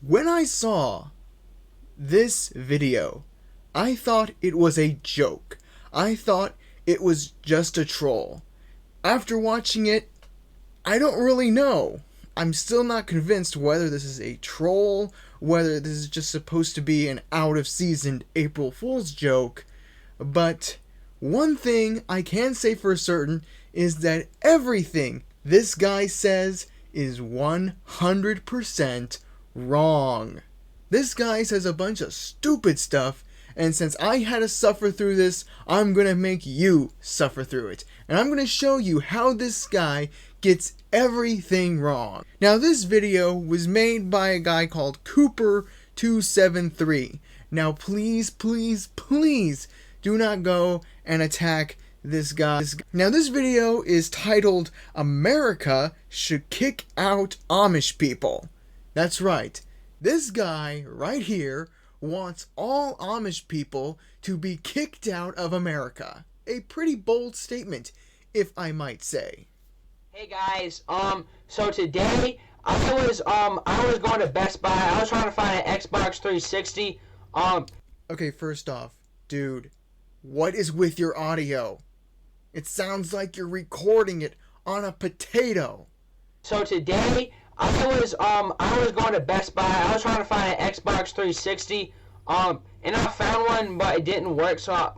When I saw this video, I thought it was a joke. I thought it was just a troll. After watching it, I don't really know. I'm still not convinced whether this is a troll, whether this is just supposed to be an out-of-season April Fool's joke, but one thing I can say for certain is that everything this guy says is 100% wrong. This guy says a bunch of stupid stuff, and since I had to suffer through this, I'm gonna make you suffer through it. And I'm gonna show you how this guy gets everything wrong. Now, this video was made by a guy called Cooper273. Now, please, please, please do not go and attack this guy. Now, this video is titled, "America Should Kick Out Amish People." That's right. This guy right here wants all Amish people to be kicked out of America. A pretty bold statement, if I might say. Hey guys, so today I was going to Best Buy. I was trying to find an Xbox 360. Okay, first off, dude, what is with your audio? It sounds like you're recording it on a potato. So today I was going to Best Buy. I was trying to find an Xbox 360. And I found one, but it didn't work. So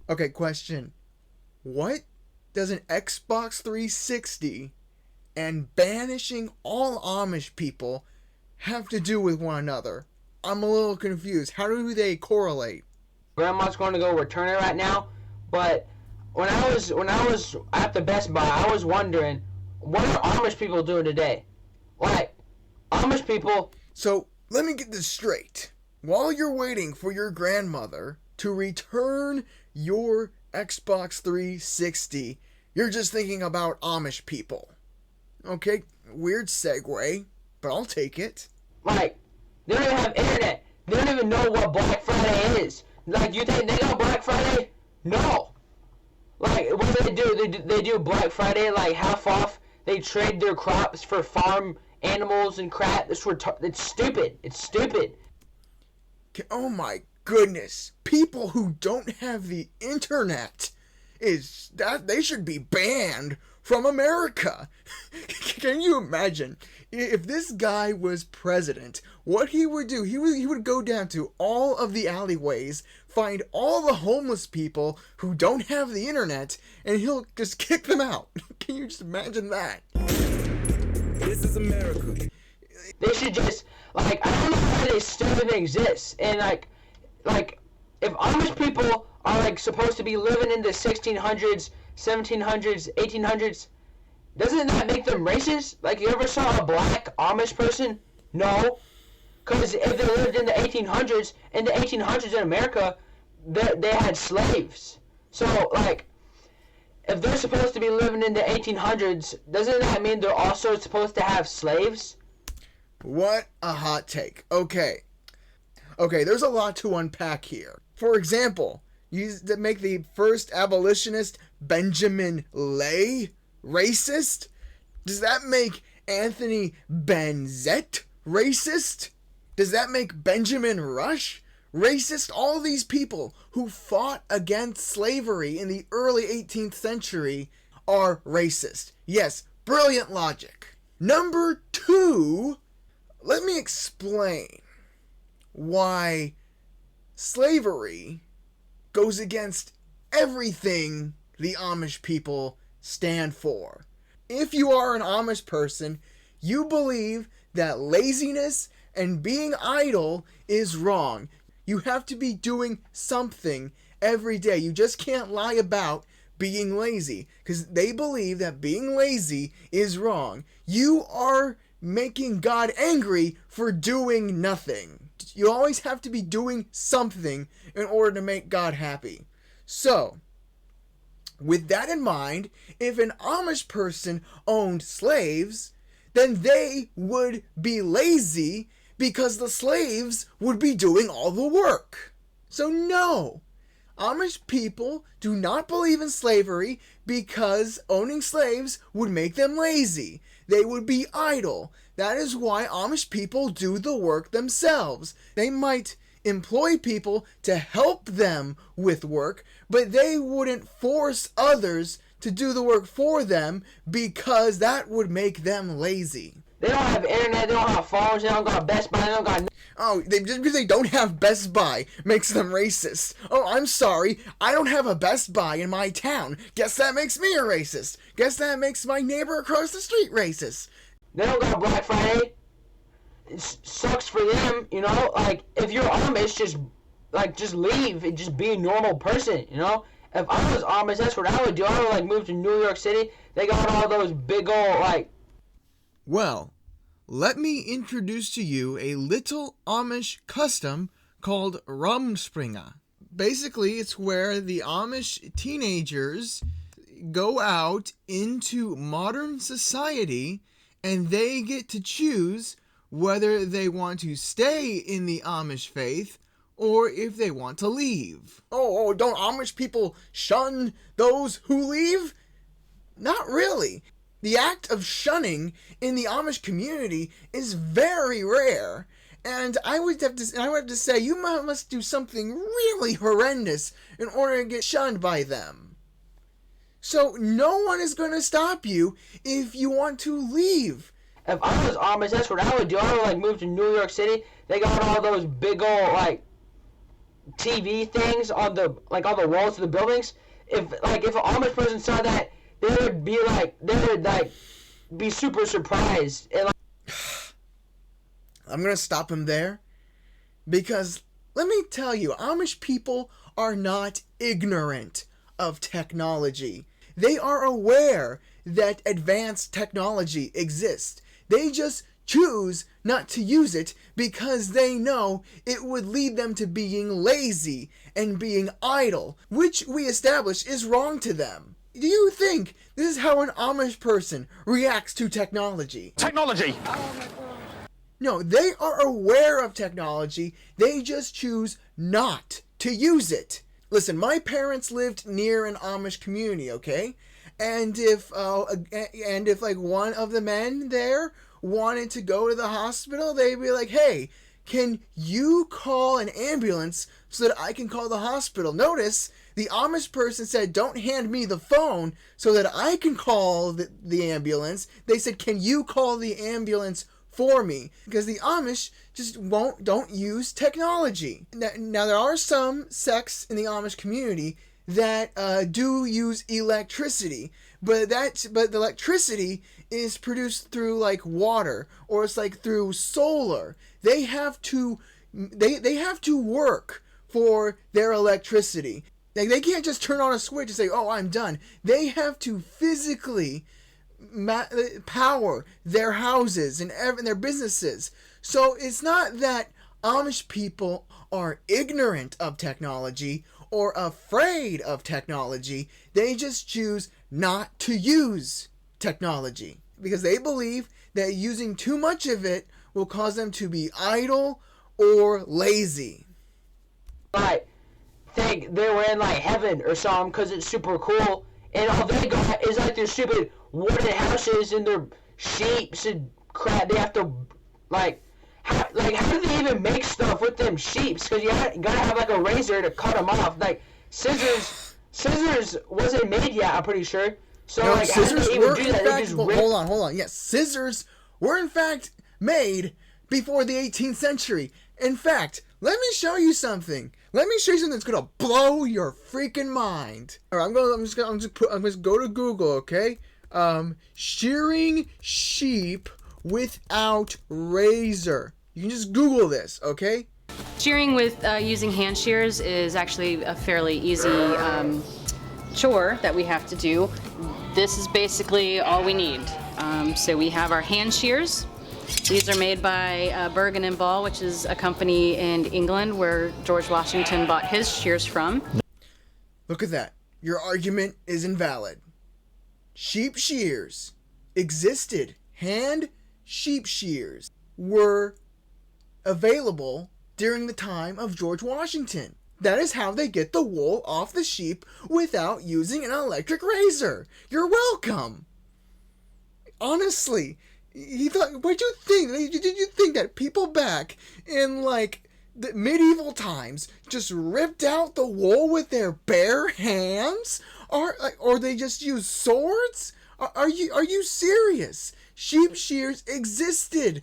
Okay, question. What does an Xbox 360 and banishing all Amish people have to do with one another? I'm a little confused. How do they correlate? Grandma's going to go return it right now. But when I was at the Best Buy, I was wondering, what are Amish people doing today? Like, Amish people. So let me get this straight. While you're waiting for your grandmother to return your Xbox 360, you're just thinking about Amish people. Okay, weird segue, but I'll take it. Like, they don't even have internet. They don't even know what Black Friday is. Like, you think they know Black Friday? No. Like, what do? They do Black Friday, like, half off. They trade their crops for farm animals and crap. It's stupid. It's stupid. Oh my goodness. People who don't have the internet, is that they should be banned from America. Can you imagine if this guy was president, what he would do? He would go down to all of the alleyways, find all the homeless people who don't have the internet, and he'll just kick them out. Can you just imagine that? This is America. They should just, like, I don't know how they still even exist. And like if Amish people are like supposed to be living in the 1600s, 1700s, 1800s, doesn't that make them racist? Like, you ever saw a black Amish person? No. Because if they lived in the 1800s, in America, they had slaves. So, like, if they're supposed to be living in the 1800s, doesn't that mean they're also supposed to have slaves? What a hot take. Okay, there's a lot to unpack here. For example, you make the first abolitionist Benjamin Lay racist? Does that make Anthony Benzett racist? Does that make Benjamin Rush racist? All these people who fought against slavery in the early 18th century are racist. Yes, brilliant logic. Number two, let me explain why slavery goes against everything the Amish people stand for. If you are an Amish person, you believe that laziness and being idle is wrong. You have to be doing something every day. You just can't lie about being lazy, because they believe that being lazy is wrong. You are making God angry for doing nothing. You always have to be doing something in order to make God happy. So, with that in mind, if an Amish person owned slaves, then they would be lazy because the slaves would be doing all the work. So no, Amish people do not believe in slavery because owning slaves would make them lazy. They would be idle. That is why Amish people do the work themselves. They might employ people to help them with work, but they wouldn't force others to do the work for them because that would make them lazy. They don't have internet, they don't have phones, they don't got Best Buy, they don't got... Just because they don't have Best Buy makes them racist. Oh, I'm sorry, I don't have a Best Buy in my town. Guess that makes me a racist. Guess that makes my neighbor across the street racist. They don't got Black Friday. It sucks for them, you know? Like, if you're Amish, just leave and just be a normal person, you know? If I was Amish, that's what I would do. I would, like, move to New York City. They got all those big old, like... Well, let me introduce to you a little Amish custom called Rumspringa. Basically, it's where the Amish teenagers go out into modern society and they get to choose whether they want to stay in the Amish faith or if they want to leave. Oh, don't Amish people shun those who leave? Not really. The act of shunning in the Amish community is very rare, and I would have to say you must do something really horrendous in order to get shunned by them. So no one is going to stop you if you want to leave. If I was Amish, that's what I would do. I would, like, move to New York City. They got all those big old, like, TV things on the, like, all the walls of the buildings. If an Amish person saw that, they would be super surprised. And, like, I'm going to stop him there because let me tell you, Amish people are not ignorant of technology. They are aware that advanced technology exists. They just choose not to use it because they know it would lead them to being lazy and being idle, which we establish is wrong to them. Do you think this is how an Amish person reacts to technology? Technology! No, they are aware of technology. They just choose not to use it. Listen, my parents lived near an Amish community, okay? And if like one of the men there wanted to go to the hospital, they'd be like, "Hey, can you call an ambulance so that I can call the hospital?" Notice the Amish person said, "Don't hand me the phone so that I can call the ambulance." They said, "Can you call the ambulance for me?" Because the Amish just don't use technology. Now there are some sects in the Amish community that do use electricity, but the electricity is produced through like water, or it's like through solar. They have to work for their electricity. They can't just turn on a switch and say, "Oh, I'm done." They have to physically power their houses and their businesses. So it's not that Amish people are ignorant of technology or afraid of technology. They just choose not to use technology because they believe that using too much of it will cause them to be idle or lazy. Like, think they were in, like, heaven or something because it's super cool, and all they got is, like, their stupid wooden houses and their sheeps and crap. They have to, how do they even make stuff with them sheeps? Because you gotta have, like, a razor to cut them off. Like, scissors wasn't made yet, I'm pretty sure. So, no, like, scissors how do they were, even do that? in fact, hold on. Yes, scissors were, in fact, made before the 18th century. In fact, let me show you something. Let me show you something that's gonna blow your freaking mind. All right, I'm just gonna go to Google, okay? Shearing sheep without razor. You can just Google this, okay? Shearing with using hand shears is actually a fairly easy chore that we have to do. This is basically all we need. So we have our hand shears. These are made by Bergen and Ball, which is a company in England where George Washington bought his shears from. Look at that. Your argument is invalid. Sheep shears existed. Hand sheep shears were available during the time of George Washington. That is how they get the wool off the sheep without using an electric razor. You're welcome. Honestly, he thought, what'd you think? Did you think that people back in like the medieval times just ripped out the wool with their bare hands? Or they just used swords? Are you serious? Sheep shears existed.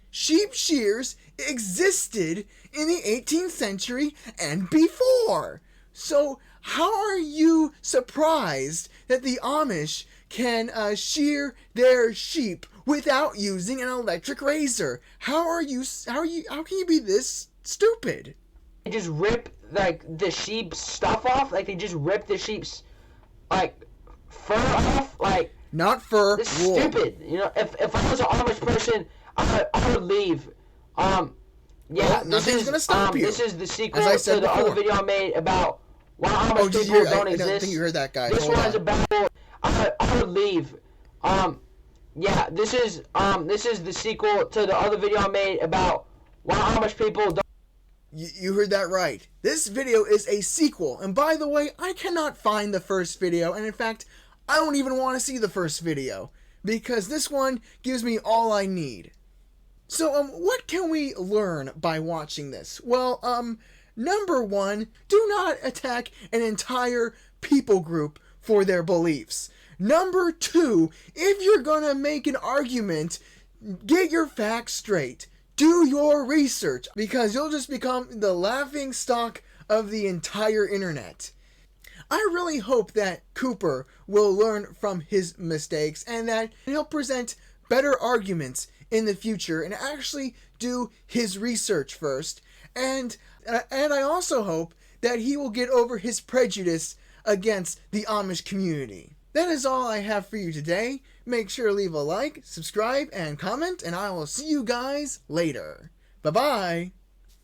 Sheep shears existed in the 18th century and before. So how are you surprised that the Amish can shear their sheep without using an electric razor? How can you be this stupid? They just rip like the sheep's stuff off, like they just rip the sheep's like fur off, like not fur, this wool. is stupid. You know, if I was an Amish person, I would leave. Yeah, well, nothing's gonna stop you. This is the sequel As I said to the before. other video I made about why Amish people don't exist. I don't think you heard that guy. This Hold one's on. about I would leave. Yeah, this is the sequel to the other video I made about why Amish people don't. You heard that right. This video is a sequel. And by the way, I cannot find the first video. And in fact, I don't even want to see the first video. Because this one gives me all I need. So, what can we learn by watching this? Well, number one, do not attack an entire people group for their beliefs. Number two, if you're gonna make an argument, get your facts straight. Do your research, because you'll just become the laughing stock of the entire internet. I really hope that Cooper will learn from his mistakes and that he'll present better arguments in the future and actually do his research first. And I also hope that he will get over his prejudice against the Amish community. That is all I have for you today. Make sure to leave a like, subscribe, and comment, and I will see you guys later. Bye-bye.